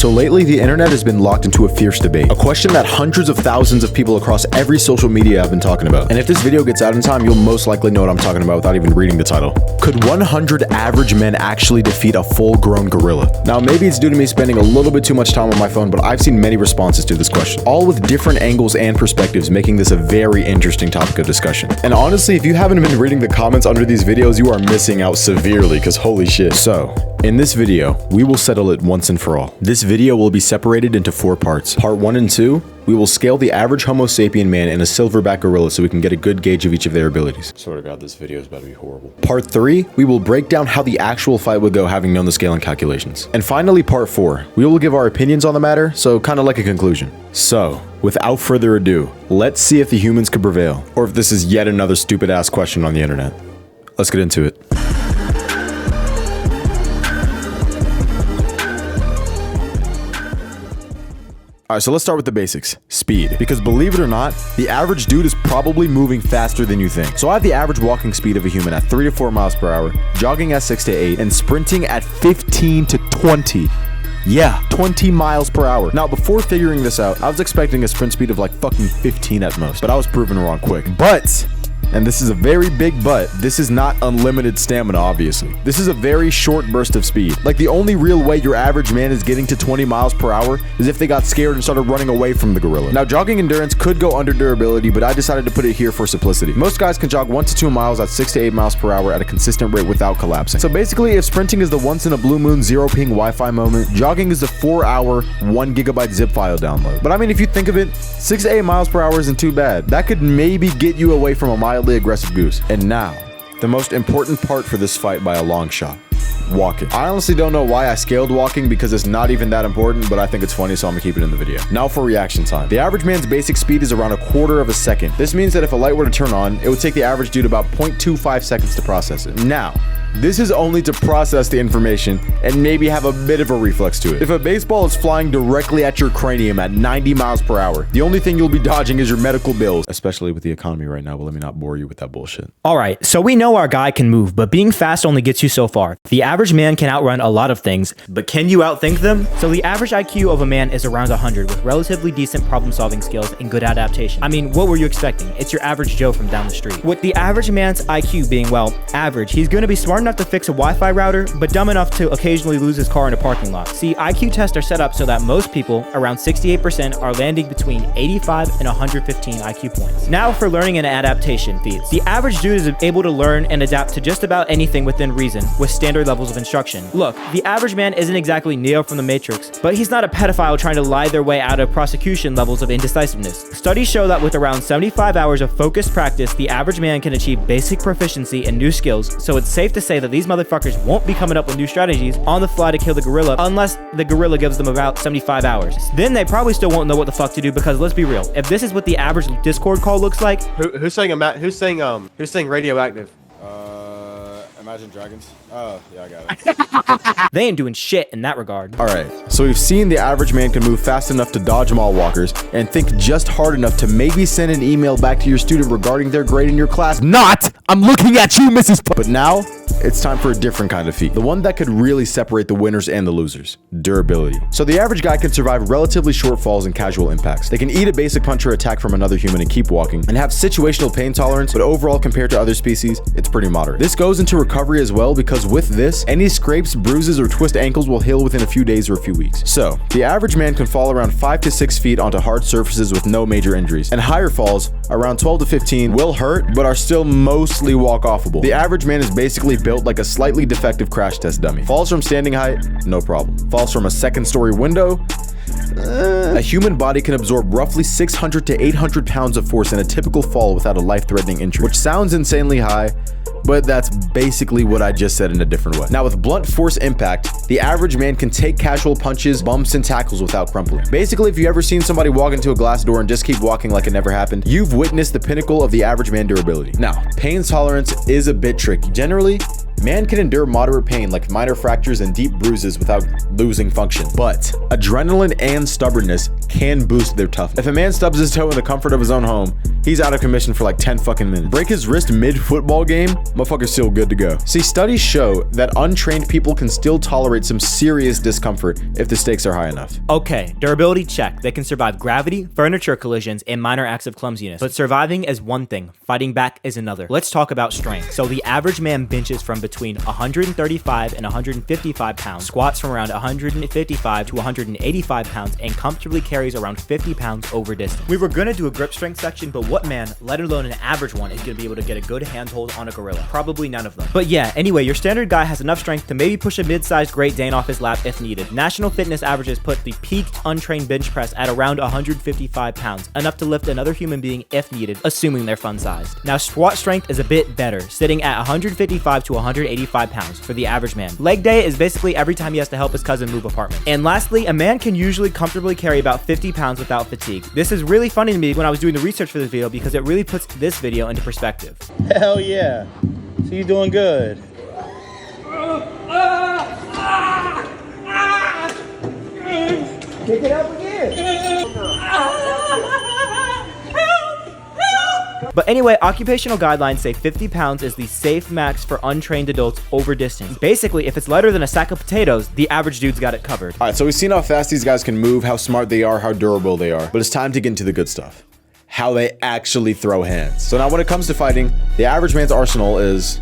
So lately, the internet has been locked into a fierce debate, a question that hundreds of thousands of people across every social media have been talking about. And if this video gets out in time, you'll most likely know what I'm talking about without even reading the title. Could 100 average men actually defeat a full-grown gorilla? Now, maybe it's due to me spending a little bit too much time on my phone, but I've seen many responses to this question, all with different angles and perspectives, making this a very interesting topic of discussion. And honestly, if you haven't been reading the comments under these videos, you are missing out severely, because holy shit. So, in this video, we will settle it once and for all. This video will be separated into 4 parts. Part 1 and 2, we will scale the average Homo sapien man and a silverback gorilla so we can get a good gauge of each of their abilities. Swear to God, this video is about to be horrible. Part 3, we will break down how the actual fight would go having known the scaling calculations. And finally, part 4, we will give our opinions on the matter, so kind of like a conclusion. So, without further ado, let's see if the humans could prevail, or if this is yet another stupid ass question on the internet. Let's get into it. Alright, so let's start with the basics. Speed. Because believe it or not, the average dude is probably moving faster than you think. So I have the average walking speed of a human at 3 to 4 miles per hour, jogging at 6 to 8, and sprinting at 15 to 20. Yeah, 20 miles per hour. Now, before figuring this out, I was expecting a sprint speed of like fucking 15 at most, but I was proven wrong quick. But, and this is a very big but, this is not unlimited stamina, obviously. This is a very short burst of speed. Like, the only real way your average man is getting to 20 miles per hour is if they got scared and started running away from the gorilla. Now, jogging endurance could go under durability, but I decided to put it here for simplicity. Most guys can jog 1 to 2 miles at 6 to 8 miles per hour at a consistent rate without collapsing. So basically, if sprinting is the once in a blue moon 0 ping Wi-Fi moment, jogging is the 4-hour 1 gigabyte zip file download. But I mean, if you think of it, 6 to 8 miles per hour isn't too bad. That could maybe get you away from a mildly aggressive goose. And now, the most important part for this fight by a long shot. Walking. I honestly don't know why I scaled walking because it's not even that important, but I think it's funny, so I'm gonna keep it in the video. Now for reaction time. The average man's basic speed is around 1/4 of a second. This means that if a light were to turn on, it would take the average dude about 0.25 seconds to process it. Now, this is only to process the information and maybe have a bit of a reflex to it. If a baseball is flying directly at your cranium at 90 miles per hour, the only thing you'll be dodging is your medical bills, especially with the economy right now, but let me not bore you with that bullshit. All right, so we know our guy can move, but being fast only gets you so far. The average man can outrun a lot of things, but can you outthink them? So the average IQ of a man is around 100 with relatively decent problem-solving skills and good adaptation. I mean, what were you expecting? It's your average Joe from down the street. With the average man's IQ being, well, average, he's gonna be smart enough to fix a Wi-Fi router, but dumb enough to occasionally lose his car in a parking lot. See, IQ tests are set up so that most people, around 68%, are landing between 85 and 115 IQ points. Now for learning and adaptation feats. The average dude is able to learn and adapt to just about anything within reason with standard levels of instruction. Look, the average man isn't exactly Neo from the Matrix, but he's not a pedophile trying to lie their way out of prosecution levels of indecisiveness. Studies show that with around 75 hours of focused practice, the average man can achieve basic proficiency in new skills, so it's safe to say that these motherfuckers won't be coming up with new strategies on the fly to kill the gorilla unless the gorilla gives them about 75 hours. Then they probably still won't know what the fuck to do because let's be real, if this is what the average Discord call looks like, who's saying radioactive? Imagine Dragons. Oh, yeah, I got it. they ain't doing shit in that regard. Alright, so we've seen the average man can move fast enough to dodge mall walkers and think just hard enough to maybe send an email back to your student regarding their grade in your class. Not! I'm looking at you, Mrs. But now, it's time for a different kind of feat. The one that could really separate the winners and the losers. Durability. So the average guy can survive relatively short falls and casual impacts. They can eat a basic punch or attack from another human and keep walking, and have situational pain tolerance, but overall compared to other species, it's pretty moderate. This goes into recovery as well because with this, any scrapes, bruises, or twist ankles will heal within a few days or a few weeks. So, the average man can fall around 5 to 6 feet onto hard surfaces with no major injuries, and higher falls, around 12 to 15, will hurt, but are still mostly walk-offable. The average man is basically built like a slightly defective crash test dummy. Falls from standing height, no problem. Falls from a second-story window, a human body can absorb roughly 600 to 800 pounds of force in a typical fall without a life-threatening injury, which sounds insanely high, but that's basically what I just said in a different way. Now with blunt force impact, the average man can take casual punches, bumps, and tackles without crumpling. Basically, if you ever seen somebody walk into a glass door and just keep walking like it never happened, you've witnessed the pinnacle of the average man durability. Now, pain tolerance is a bit tricky. Generally, Man can endure moderate pain like minor fractures and deep bruises without losing function. But adrenaline and stubbornness can boost their toughness. If a man stubs his toe in the comfort of his own home, he's out of commission for like 10 fucking minutes. Break his wrist mid-football game, motherfucker's still good to go. See, studies show that untrained people can still tolerate some serious discomfort if the stakes are high enough. Okay, durability check. They can survive gravity, furniture collisions, and minor acts of clumsiness. But surviving is one thing, fighting back is another. Let's talk about strength. So the average man benches from between 135 and 155 pounds, squats from around 155 to 185 pounds, and comfortably carries around 50 pounds over distance. We were gonna do a grip strength section, but what man, let alone an average one, is gonna be able to get a good handhold on a gorilla? Probably none of them. But yeah, anyway, your standard guy has enough strength to maybe push a mid-sized Great Dane off his lap if needed. National fitness averages put the peaked untrained bench press at around 155 pounds, enough to lift another human being if needed, assuming they're fun-sized. Now, squat strength is a bit better, sitting at 155 to 185 pounds for the average man. Leg day is basically every time he has to help his cousin move apartment. And lastly, a man can usually comfortably carry about 50 pounds without fatigue. This is really funny to me when I was doing the research for this video because it really puts this video into perspective. Hell yeah. So you're doing good. Kick it up again. But anyway, occupational guidelines say 50 pounds is the safe max for untrained adults over distance. Basically, if it's lighter than a sack of potatoes, the average dude's got it covered. All right, so we've seen how fast these guys can move, how smart they are, how durable they are. But it's time to get into the good stuff. How they actually throw hands. So now when it comes to fighting, the average man's arsenal is,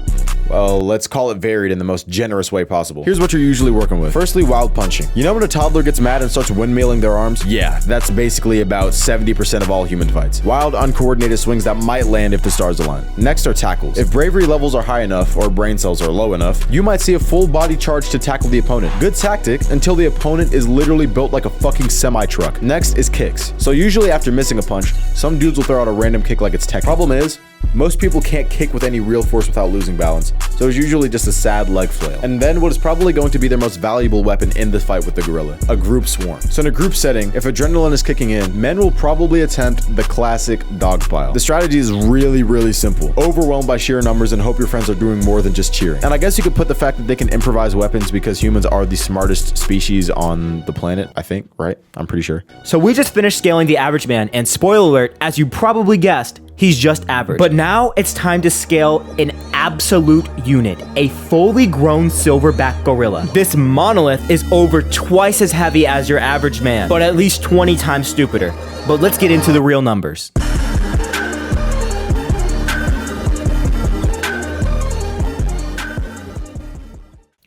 well, let's call it varied in the most generous way possible. Here's what you're usually working with. Firstly, wild punching. You know when a toddler gets mad and starts windmilling their arms? Yeah, that's basically about 70% of all human fights. Wild, uncoordinated swings that might land if the stars align. Next are tackles. If bravery levels are high enough or brain cells are low enough, you might see a full body charge to tackle the opponent. Good tactic until the opponent is literally built like a fucking semi-truck. Next is kicks. So usually after missing a punch, some dudes will throw out a random kick like it's tech. Problem is, most people can't kick with any real force without losing balance, so it's usually just a sad leg flail. And then what is probably going to be their most valuable weapon in the fight with the gorilla, a group swarm. So in a group setting, if adrenaline is kicking in, men will probably attempt the classic dogpile. The strategy is really simple. Overwhelmed by sheer numbers and hope your friends are doing more than just cheering. And I guess you could put the fact that they can improvise weapons because humans are the smartest species on the planet, I think, right? I'm pretty sure. So we just finished scaling the average man, and spoiler alert, as you probably guessed, he's just average. But now it's time to scale an absolute unit, a fully grown silverback gorilla. This monolith is over twice as heavy as your average man, but at least 20 times stupider. But let's get into the real numbers.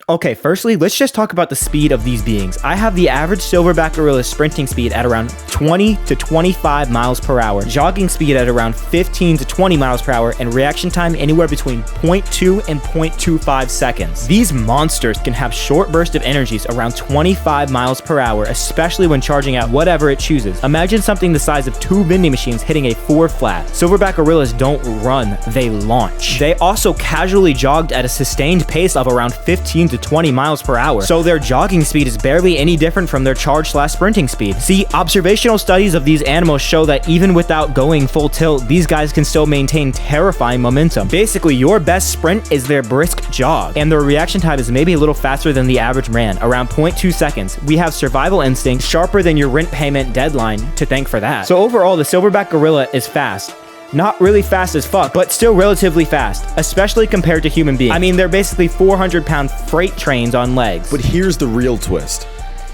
Okay, firstly, let's just talk about the speed of these beings. I have the average silverback gorilla's sprinting speed at around 20 to 25 miles per hour, jogging speed at around 15 to 20 miles per hour, and reaction time anywhere between 0.2 and 0.25 seconds. These monsters can have short bursts of energies around 25 miles per hour, especially when charging at whatever it chooses. Imagine something the size of 2 vending machines hitting a 4 flat. Silverback gorillas don't run, they launch. They also casually jogged at a sustained pace of around 15 to 20 miles per hour, so their jogging speed is barely any different from their charge/sprinting speed. See, observational studies of these animals show that even without going full tilt, these guys can still maintain terrifying momentum. Basically, your best sprint is their brisk jog, and their reaction time is maybe a little faster than the average man, around 0.2 seconds. We have survival instinct sharper than your rent payment deadline to thank for that. So overall, the silverback gorilla is fast. Not really fast as fuck, but still relatively fast, especially compared to human beings. I mean, they're basically 400-pound freight trains on legs. But here's the real twist.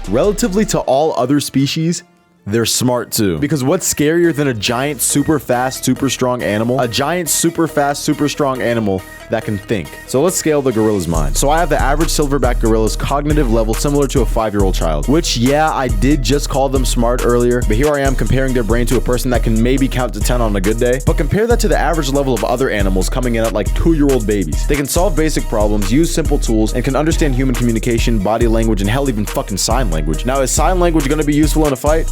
Relatively to all other species, they're smart too. Because what's scarier than a giant, super fast, super strong animal? A giant, super fast, super strong animal that can think. So let's scale the gorilla's mind. So I have the average silverback gorilla's cognitive level similar to a 5-year-old child, which, yeah, I did just call them smart earlier, but here I am comparing their brain to a person that can maybe count to 10 on a good day. But compare that to the average level of other animals coming in at like 2-year-old babies. They can solve basic problems, use simple tools, and can understand human communication, body language, and hell, even fucking sign language. Now, is sign language gonna be useful in a fight?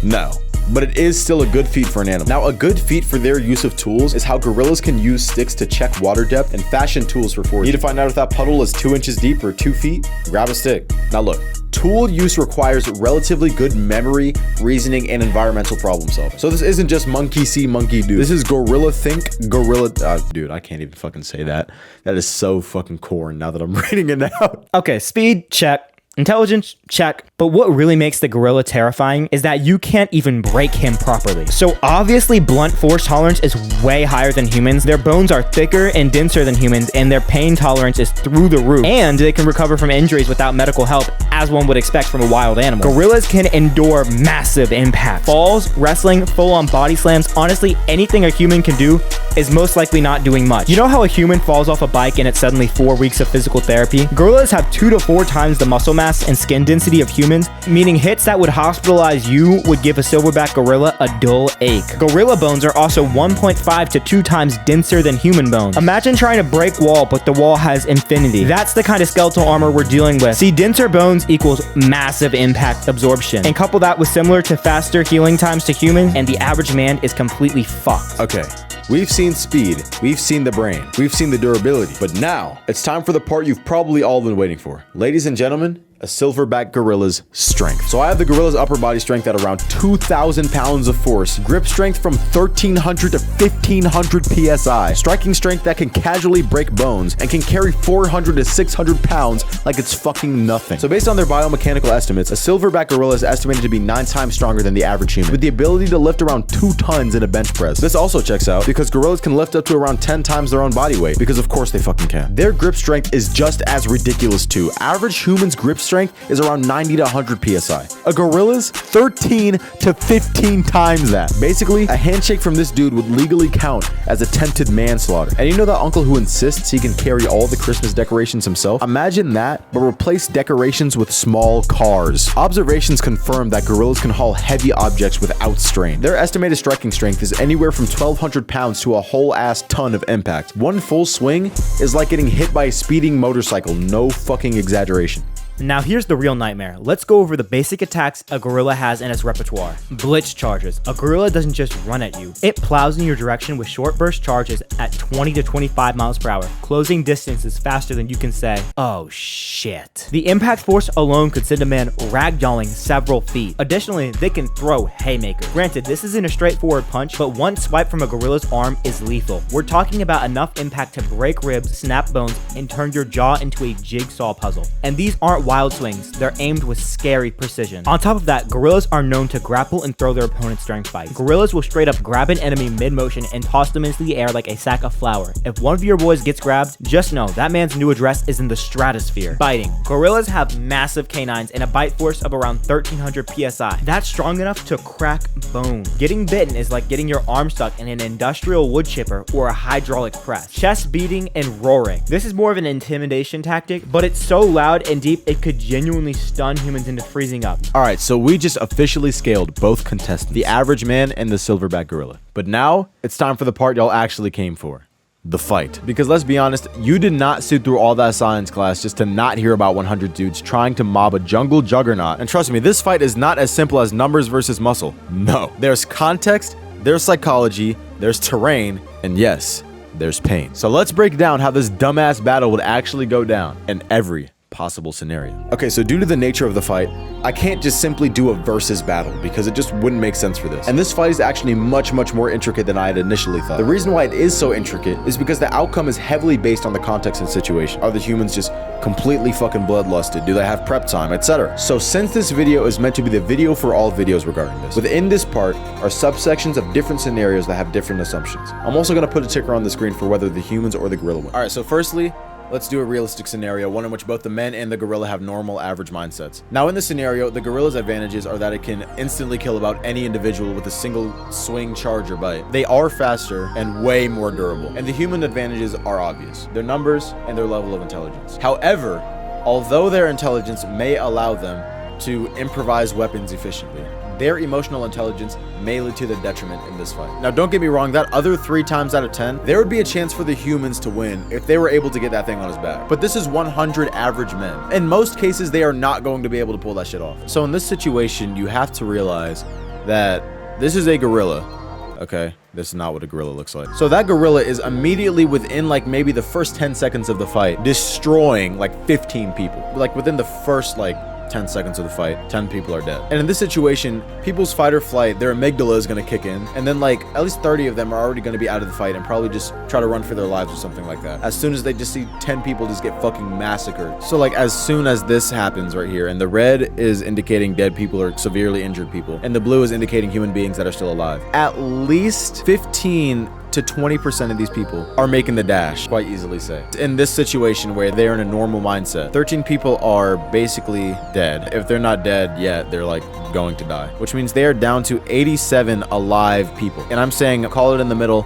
No. but it is still a good feat for an animal. Now, a good feat for their use of tools is how gorillas can use sticks to check water depth and fashion tools for foraging. Need to find out if that puddle is 2 inches deep or 2 feet? Grab a stick. Now look, tool use requires relatively good memory, reasoning, and environmental problem solving. So this isn't just monkey see, monkey do. This is gorilla think, gorilla... dude, I can't even fucking say that. That is so fucking corn now that I'm reading it out. Okay, speed, check. Intelligence, check. But what really makes the gorilla terrifying is that you can't even break him properly. So obviously blunt force tolerance is way higher than humans. Their bones are thicker and denser than humans, and their pain tolerance is through the roof. And they can recover from injuries without medical help, as one would expect from a wild animal. Gorillas can endure massive impact. Falls, wrestling, full-on body slams, honestly, anything a human can do is most likely not doing much. You know how a human falls off a bike and it's suddenly 4 weeks of physical therapy? Gorillas have 2 to 4 times the muscle mass and skin density of humans, meaning hits that would hospitalize you would give a silverback gorilla a dull ache. Gorilla bones are also 1.5 to 2 times denser than human bones. Imagine trying to break wall, but the wall has infinity. That's the kind of skeletal armor we're dealing with. See, denser bones equals massive impact absorption. And couple that with similar to faster healing times to humans, and the average man is completely fucked. Okay. We've seen speed, we've seen the brain, we've seen the durability, but now it's time for the part you've probably all been waiting for. Ladies and gentlemen, a silverback gorilla's strength. So I have the gorilla's upper body strength at around 2,000 pounds of force, grip strength from 1,300 to 1,500 PSI, striking strength that can casually break bones, and can carry 400 to 600 pounds like it's fucking nothing. So based on their biomechanical estimates, a silverback gorilla is estimated to be 9 times stronger than the average human, with the ability to lift around 2 tons in a bench press. This also checks out because gorillas can lift up to around 10 times their own body weight, because of course they fucking can. Their grip strength is just as ridiculous too. Average humans' grip strength is around 90 to 100 PSI. A gorilla's 13 to 15 times that. Basically, a handshake from this dude would legally count as attempted manslaughter. And you know that uncle who insists he can carry all the Christmas decorations himself? Imagine that, but replace decorations with small cars. Observations confirm that gorillas can haul heavy objects without strain. Their estimated striking strength is anywhere from 1,200 pounds to a whole ass ton of impact. One full swing is like getting hit by a speeding motorcycle, no fucking exaggeration. Now here's the real nightmare. Let's go over the basic attacks a gorilla has in its repertoire. Blitz charges. A gorilla doesn't just run at you. It plows in your direction with short burst charges at 20 to 25 miles per hour, closing distances faster than you can say, oh shit. The impact force alone could send a man ragdolling several feet. Additionally, they can throw haymakers. Granted, this isn't a straightforward punch, but one swipe from a gorilla's arm is lethal. We're talking about enough impact to break ribs, snap bones, and turn your jaw into a jigsaw puzzle. And these aren't wild swings, they're aimed with scary precision. On top of that, gorillas are known to grapple and throw their opponents during fights. Gorillas will straight up grab an enemy mid-motion and toss them into the air like a sack of flour. If one of your boys gets grabbed, just know that man's new address is in the stratosphere. Biting. Gorillas have massive canines and a bite force of around 1,300 PSI. That's strong enough to crack bone. Getting bitten is like getting your arm stuck in an industrial wood chipper or a hydraulic press. Chest beating and roaring. This is more of an intimidation tactic, but it's so loud and deep it could genuinely stun humans into freezing up. All right, so we just officially scaled both contestants, the average man and the silverback gorilla. But now it's time for the part y'all actually came for. The fight. Because let's be honest, you did not sit through all that science class just to not hear about 100 dudes trying to mob a jungle juggernaut. And trust me, this fight is not as simple as numbers versus muscle. No. There's context, there's psychology, there's terrain, and yes, there's pain. So let's break down how this dumbass battle would actually go down in every possible scenario. Okay, so due to the nature of the fight, I can't just simply do a versus battle because it just wouldn't make sense for this. And this fight is actually much more intricate than I had initially thought. The reason why it is so intricate is because the outcome is heavily based on the context and situation. Are the humans just completely fucking bloodlusted? Do they have prep time, etc.? So since this video is meant to be the video for all videos regarding this, within this part are subsections of different scenarios that have different assumptions. I'm also going to put a ticker on the screen for whether the humans or the gorilla win. All right, so firstly, let's do a realistic scenario, one in which both the men and the gorilla have normal average mindsets. Now in this scenario, the gorilla's advantages are that it can instantly kill about any individual with a single swing, charge, or bite. They are faster and way more durable. And the human advantages are obvious: their numbers and their level of intelligence. However, although their intelligence may allow them to improvise weapons efficiently, their emotional intelligence may lead to their detriment in this fight. Now, don't get me wrong, that other 3 times out of 10, there would be a chance for the humans to win if they were able to get that thing on his back. But this is 100 average men. In most cases, they are not going to be able to pull that shit off. So in this situation, you have to realize that This is a gorilla. Okay, this is not what a gorilla looks like. So that gorilla is immediately within like maybe the first 10 seconds of the fight, destroying like 15 people. Like within the first like 10 seconds of the fight, 10 people are dead. And in this situation, people's fight or flight, their amygdala is going to kick in. And then like at least 30 of them are already going to be out of the fight and probably just try to run for their lives or something like that. As soon as they just see 10 people just get fucking massacred. So like as soon as this happens right here, and the red is indicating dead people or severely injured people, and the blue is indicating human beings that are still alive, at least 15 to 20% of these people are making the dash, quite easily say. In this situation where they're in a normal mindset, 13 people are basically dead. If they're not dead yet, they're like going to die, which means they are down to 87 alive people. And I'm saying, call it in the middle,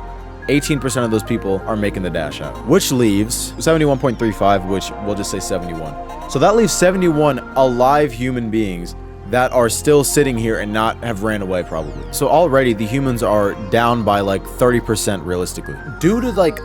18% of those people are making the dash out, which leaves 71.35, which we'll just say 71. So that leaves 71 alive human beings that are still sitting here and not have ran away probably. So already the humans are down by like 30% realistically. Due to like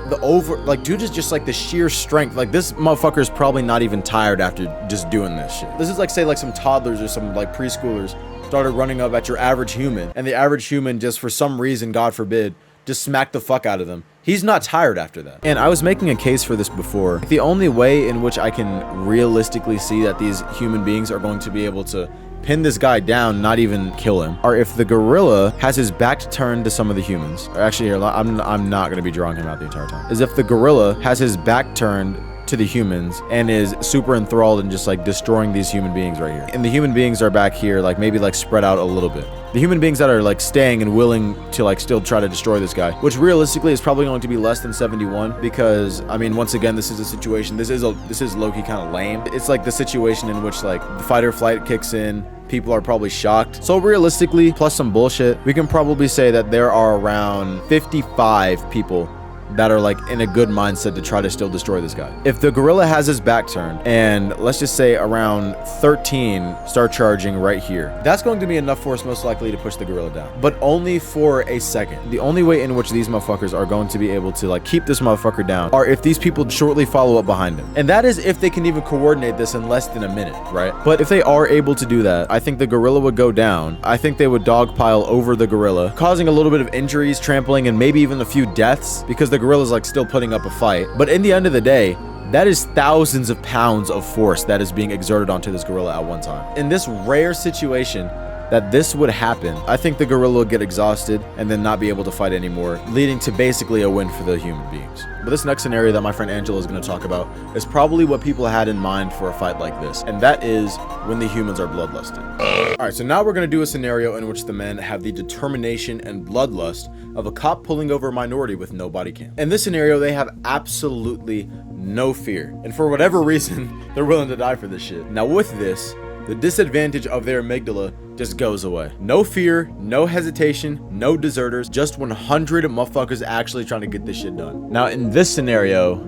due to just like the sheer strength, like this motherfucker is probably not even tired after just doing this shit. This is like, say like some toddlers or some like preschoolers started running up at your average human, and the average human just for some reason, God forbid, just smacked the fuck out of them. He's not tired after that. And I was making a case for this before. The only way in which I can realistically see that these human beings are going to be able to pin this guy down, not even kill him, or if the gorilla has his back turned to some of the humans. Or actually, here, I'm not going to be drawing him out the entire time. Is if the gorilla has his back turned to the humans and is super enthralled and just like destroying these human beings right here. And the human beings are back here, like maybe like spread out a little bit. The human beings that are like staying and willing to like still try to destroy this guy, which realistically is probably going to be less than 71, because I mean, once again, this is a situation, this is low-key kind of lame. It's like the situation in which like the fight or flight kicks in, people are probably shocked. So realistically, plus some bullshit, we can probably say that there are around 55 people that are like in a good mindset to try to still destroy this guy. If the gorilla has his back turned and let's just say around 13 start charging right here, that's going to be enough force most likely to push the gorilla down, but only for a second. The only way in which these motherfuckers are going to be able to like keep this motherfucker down are if these people shortly follow up behind him. And that is if they can even coordinate this in less than a minute, right? But if they are able to do that, I think the gorilla would go down. I think they would dogpile over the gorilla, causing a little bit of injuries, trampling, and maybe even a few deaths, because the gorilla's like still putting up a fight. But in the end of the day, that is thousands of pounds of force that is being exerted onto this gorilla at one time. In this rare situation that this would happen, I think the gorilla would get exhausted and then not be able to fight anymore, leading to basically a win for the human beings. But this next scenario that my friend Angela is going to talk about is probably what people had in mind for a fight like this, and that is when the humans are bloodlusted. Alright, so now we're going to do a scenario in which the men have the determination and bloodlust of a cop pulling over a minority with no body cam. In this scenario, they have absolutely no fear, and for whatever reason, they're willing to die for this shit. Now with this, the disadvantage of their amygdala just goes away. No fear, no hesitation, no deserters, just 100 motherfuckers actually trying to get this shit done. Now in this scenario,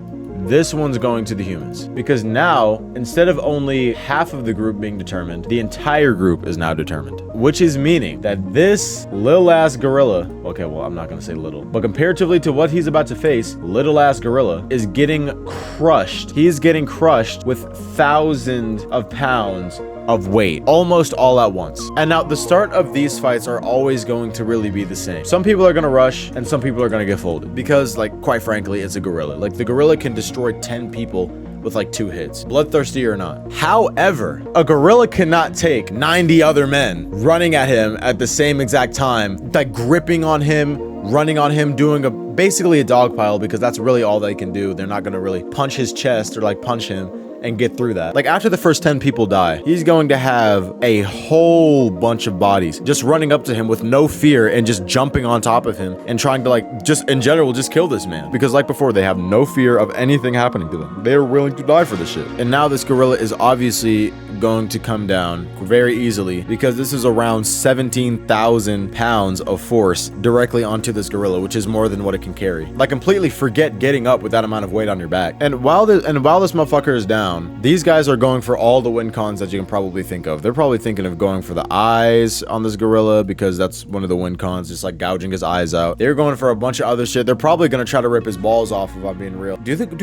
this one's going to the humans, because now instead of only half of the group being determined, the entire group is now determined, which is meaning that this little ass gorilla, okay, well, I'm not gonna say little, but comparatively to what he's about to face, little ass gorilla is getting crushed. He's getting crushed with thousands of pounds of weight, almost all at once. And now the start of these fights are always going to really be the same. Some people are going to rush and some people are going to get folded because, like, quite frankly, it's a gorilla. Like, the gorilla can destroy 10 people with like 2 hits, bloodthirsty or not. However, a gorilla cannot take 90 other men running at him at the same exact time, like gripping on him, running on him, doing basically a dog pile, because that's really all they can do. They're not going to really punch his chest or like punch him and get through that. Like, after the first 10 people die, he's going to have a whole bunch of bodies just running up to him with no fear and just jumping on top of him and trying to, like, just in general just kill this man, because like before, they have no fear of anything happening to them. They're willing to die for this shit. And now this gorilla is obviously going to come down very easily, because this is around 17,000 pounds of force directly onto this gorilla, which is more than what it can carry. Like, completely forget getting up with that amount of weight on your back. And while this motherfucker is down, these guys are going for all the win cons that you can probably think of. They're probably thinking of going for the eyes on this gorilla, because that's one of the win cons, just like gouging his eyes out. They're going for a bunch of other shit. They're probably going to try to rip his balls off, if I'm being real.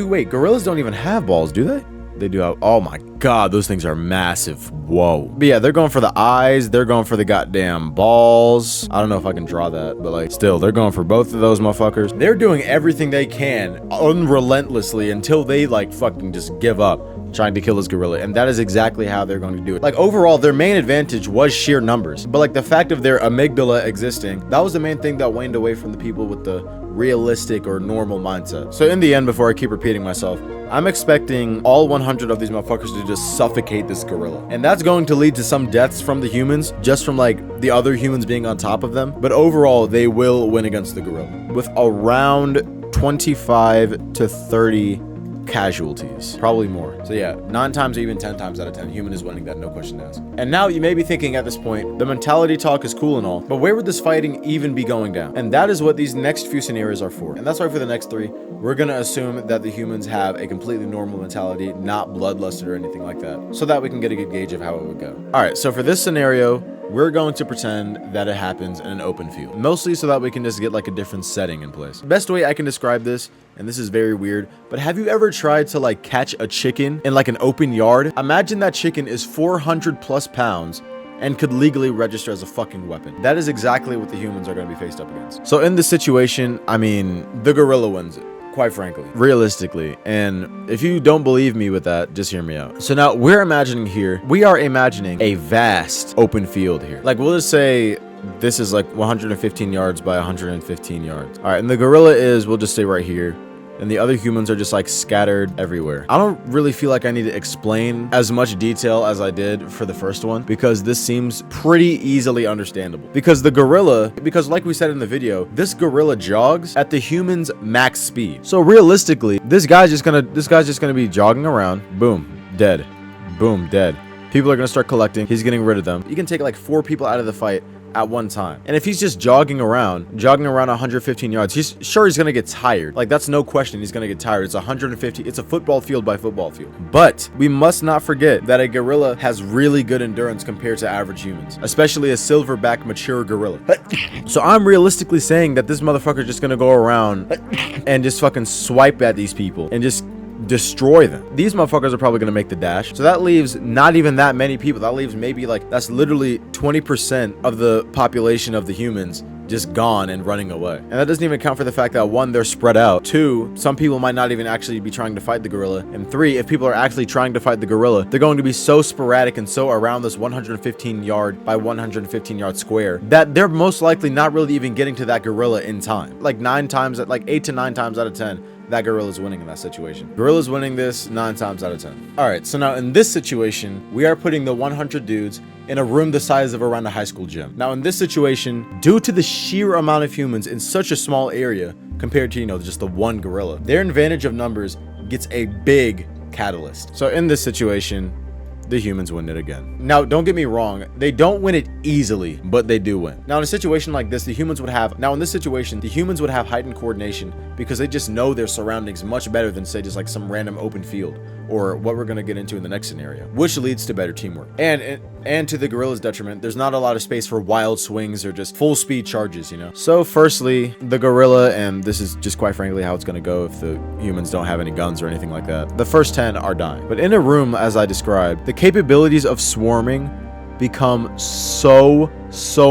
Wait, gorillas don't even have balls, do they? They do have, oh my god, those things are massive. Whoa. But yeah, they're going for the eyes. They're going for the goddamn balls. I don't know if I can draw that, but like still, they're going for both of those motherfuckers. They're doing everything they can unrelentlessly until they like fucking just give up trying to kill this gorilla, and that is exactly how they're going to do it. Like overall, their main advantage was sheer numbers, but like the fact of their amygdala existing, that was the main thing that waned away from the people with the realistic or normal mindset. So in the end, before I keep repeating myself, I'm expecting all 100 of these motherfuckers to just suffocate this gorilla, and that's going to lead to some deaths from the humans, just from like the other humans being on top of them, but overall they will win against the gorilla with around 25 to 30 casualties, probably more. So yeah, 9 times or even 10 times out of 10, human is winning that, no question asked. And now you may be thinking at this point, the mentality talk is cool and all, but where would this fighting even be going down? And that is what these next few scenarios are for. And that's why for the next 3, we're gonna assume that the humans have a completely normal mentality, not bloodlusted or anything like that, so that we can get a good gauge of how it would go. All right, so for this scenario, we're going to pretend that it happens in an open field, mostly so that we can just get like a different setting in place. Best way I can describe this, and this is very weird, but have you ever tried to like catch a chicken in like an open yard? Imagine that chicken is 400 plus pounds and could legally register as a fucking weapon. That is exactly what the humans are going to be faced up against. So in this situation, I mean, the gorilla wins it, quite frankly, realistically. And if you don't believe me with that, just hear me out. So now we are imagining a vast open field here. Like we'll just say this is like 115 yards by 115 yards. All right, and the gorilla is, we'll just say right here, and the other humans are just like scattered everywhere. I don't really feel like I need to explain as much detail as I did for the first one, because this seems pretty easily understandable. Because like we said in the video, this gorilla jogs at the human's max speed. So realistically, this guy's just gonna be jogging around, boom, dead, boom, dead. People are gonna start collecting. He's getting rid of them. You can take like 4 people out of the fight at one time. And if he's just jogging around 115 yards, he's gonna get tired. Like that's no question, he's gonna get tired. It's 150, it's a football field by football field. But we must not forget that a gorilla has really good endurance compared to average humans, especially a silverback mature gorilla. So I'm realistically saying that this motherfucker is just gonna go around and just fucking swipe at these people and just destroy them. These motherfuckers are probably gonna make the dash, so that leaves not even that many people. That leaves maybe like, that's literally 20% of the population of the humans just gone and running away. And that doesn't even account for the fact that 1, they're spread out, 2, some people might not even actually be trying to fight the gorilla, and 3, if people are actually trying to fight the gorilla, they're going to be so sporadic and so around this 115 yard by 115 yard square that they're most likely not really even getting to that gorilla in time. Like 8 to 9 times out of 10, that gorilla's winning in that situation. Gorilla's winning this 9 times out of 10. All right, so now in this situation, we are putting the 100 dudes in a room the size of around a high school gym. Now in this situation, due to the sheer amount of humans in such a small area compared to, just the 1 gorilla, their advantage of numbers gets a big catalyst. So in this situation, the humans win it again. Now, don't get me wrong, they don't win it easily, but they do win. Now, in a situation like this, the humans would have heightened coordination because they just know their surroundings much better than, say, just like some random open field, or what we're gonna get into in the next scenario, which leads to better teamwork. And to the gorilla's detriment, there's not a lot of space for wild swings or just full speed charges, So firstly, the gorilla, and this is just quite frankly how it's gonna go if the humans don't have any guns or anything like that, the first 10 are dying. But in a room, as I described, the capabilities of swarming become so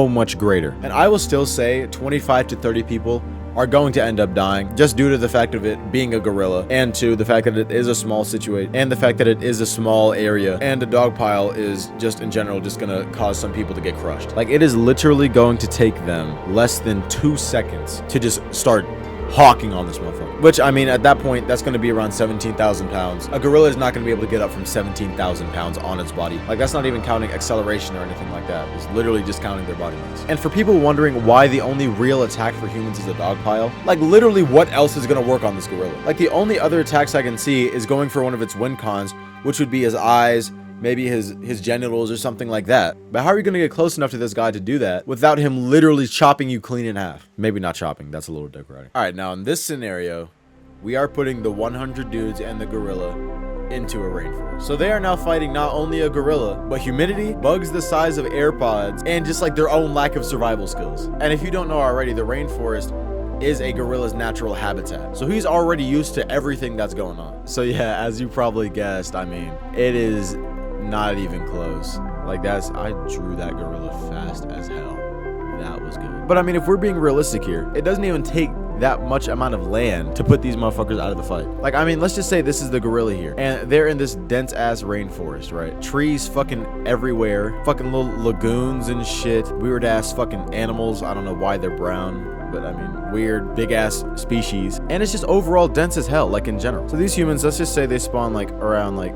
much greater. And I will still say 25 to 30 people are going to end up dying just due to the fact of it being a gorilla, and to the fact that it is a small situation, and the fact that it is a small area, and a dog pile is just in general just gonna cause some people to get crushed. Like it is literally going to take them less than 2 seconds to just start hawking on this motherfucker, which I mean at that point that's going to be around 17,000 pounds. A gorilla is not going to be able to get up from 17,000 pounds on its body. Like that's not even counting acceleration or anything like that. It's literally just counting their body mass. And for people wondering why the only real attack for humans is a dog pile, like literally what else is going to work on this gorilla? Like the only other attacks I can see is going for one of its win cons, which would be his eyes, maybe his genitals or something like that. But how are you going to get close enough to this guy to do that without him literally chopping you clean in half? Maybe not chopping, that's a little dick riding. All right, now in this scenario, we are putting the 100 dudes and the gorilla into a rainforest. So they are now fighting not only a gorilla, but humidity, bugs the size of AirPods, and just like their own lack of survival skills. And if you don't know already, the rainforest is a gorilla's natural habitat. So he's already used to everything that's going on. So yeah, as you probably guessed, I mean, it is not even close. Like I drew that gorilla fast as hell. That was good. But I mean, if we're being realistic here, it doesn't even take that much amount of land to put these motherfuckers out of the fight. Like, I mean, let's just say this is the gorilla here, and they're in this dense ass rainforest, right? Trees fucking everywhere, fucking little lagoons and shit, weird ass fucking animals. I don't know why they're brown, but I mean, weird big ass species, and it's just overall dense as hell, like in general. So these humans, let's just say they spawn like around like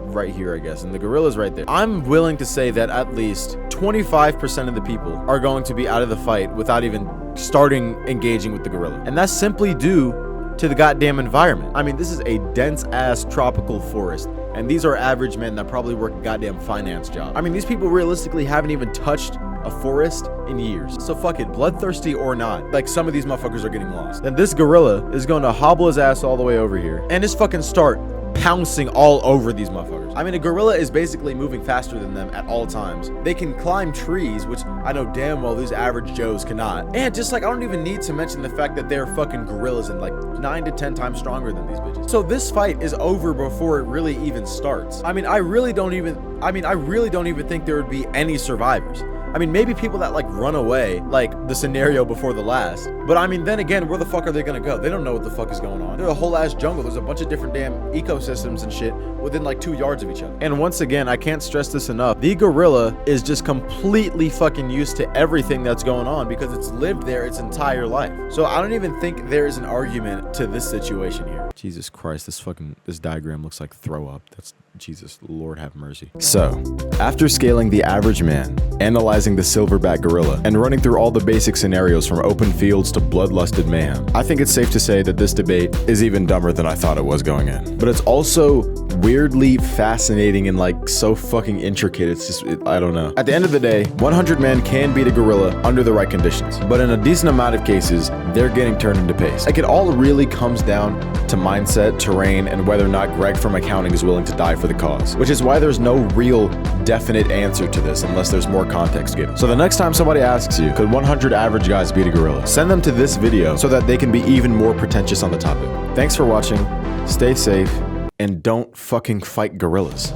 right here, I guess, and the gorilla's right there. I'm willing to say that at least 25% of the people are going to be out of the fight without even starting engaging with the gorilla. And that's simply due to the goddamn environment. I mean, this is a dense ass tropical forest, and these are average men that probably work a goddamn finance job. I mean, these people realistically haven't even touched a forest in years. So fuck it, bloodthirsty or not, like some of these motherfuckers are getting lost. Then this gorilla is going to hobble his ass all the way over here and just fucking start pouncing all over these motherfuckers. I mean, a gorilla is basically moving faster than them at all times. They can climb trees, which I know damn well these average Joes cannot. And just like, I don't even need to mention the fact that they're fucking gorillas and like 9 to 10 times stronger than these bitches. So this fight is over before it really even starts. I mean, I really don't even think there would be any survivors. I mean, maybe people that like run away, like the scenario before the last. But I mean, then again, where the fuck are they gonna go? They don't know what the fuck is going on. They're a whole ass jungle. There's a bunch of different damn ecosystems and shit within like 2 yards of each other. And once again, I can't stress this enough. The gorilla is just completely fucking used to everything that's going on because it's lived there its entire life. So I don't even think there's an argument to this situation here. Jesus Christ, this diagram looks like throw up. That's Jesus, Lord have mercy. So, after scaling the average man, analyzing the silverback gorilla, and running through all the basic scenarios from open fields to bloodlusted mayhem, I think it's safe to say that this debate is even dumber than I thought it was going in. But it's also weirdly fascinating and like so fucking intricate. It's just, I don't know. At the end of the day, 100 men can beat a gorilla under the right conditions. But in a decent amount of cases, they're getting turned into paste. Like, it all really comes down to mindset, terrain, and whether or not Greg from accounting is willing to die for the cause, which is why there's no real definite answer to this unless there's more context given. So the next time somebody asks you, could 100 average guys beat a gorilla? Send them to this video so that they can be even more pretentious on the topic. Thanks for watching, stay safe, and don't fucking fight gorillas.